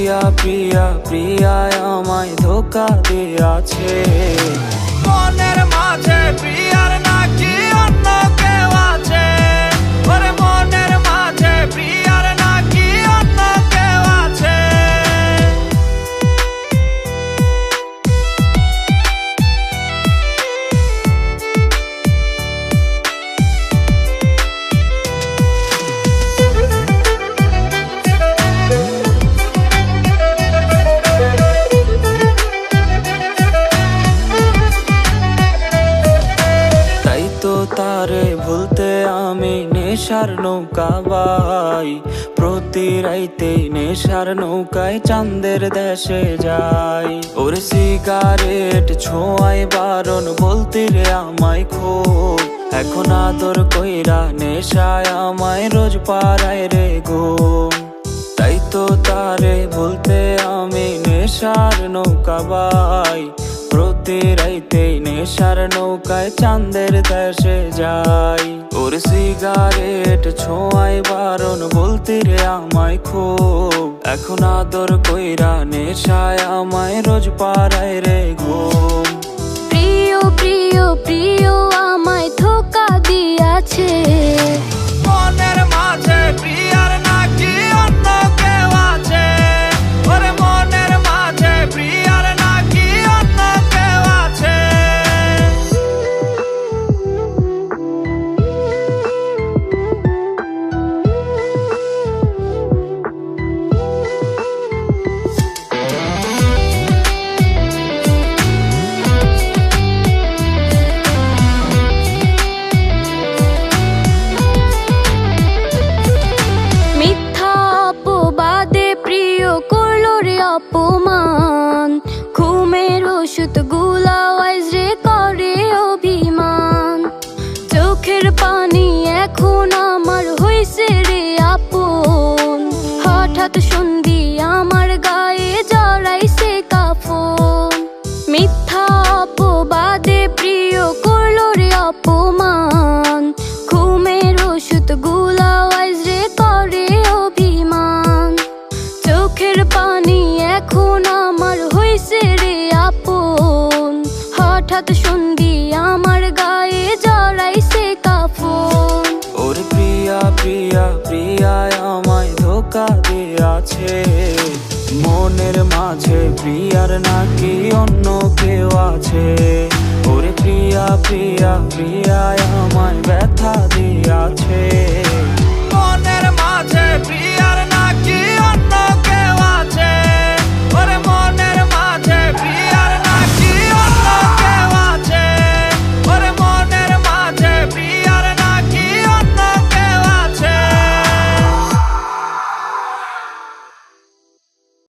প্রিয়া প্রিয়া প্রিয়া আমায় ধোকা দিয়াছে। মনের মাঝে প্রিয়ার নাকি অন্য কেউ আছে, ওরে মনের মাঝে প্রিয়ার নাকি অন্য কেউ আছে। তারে ভুলতে আমি নেশার নৌকা বাই, প্রতি রাইতে নেশার নৌকায় চাঁদের দেশে যাই। ওরে সিগারেট ছোঁয়ায় বারণ বলতে রে আমায় খুব, এখন আদর কইরা নেশায় আমায় রোজ পাড়ায় রে ঘুম। তাই তো তারে ভুলতে আমি নেশার নৌকা বাই, প্রতি রাইতে নেশার নৌকায় চাঁদের দেশে যাই। ওর সিগারেট ছোঁয়ায় বারণ বলতে রে আমায় খুব, এখন আদর কইরা নেশায় আমায় রোজ পাড়ায় রে ঘুম। প্রিয় প্রিয় প্রিয় আমায় ধোকা দিয়াছে। মনের মাঝে প্রিয়ার নাকি অন্য কেউ আছে, ওরে মনের মাঝে প্রিয়ার নাকি অন্য কেউ আছে। অপমান ঘুমের ওষুধ গুলা ওয়াইজ রে করে অভিমান, চোখের পানি এখন আমার হইছে রে আপন, হঠাৎ সন্ধি আমার গায়ে জড়াইছে কাফন। মিথ্যা অপবাদে প্রিয় করলো রে অপমান, ঘুমের ওষুধ গুলা ওয়াইজ রে করে অভিমান, চোখের পানি এখন আমার হইছে রে আপন, হঠাৎ সন্ধি আমার গায়ে জড়াইছে কাফন। ওরে প্রিয়া প্রিয়া প্রিয়া আমায় ধোকা দিয়াছে, মনের মাঝে প্রিয়ার নাকি অন্য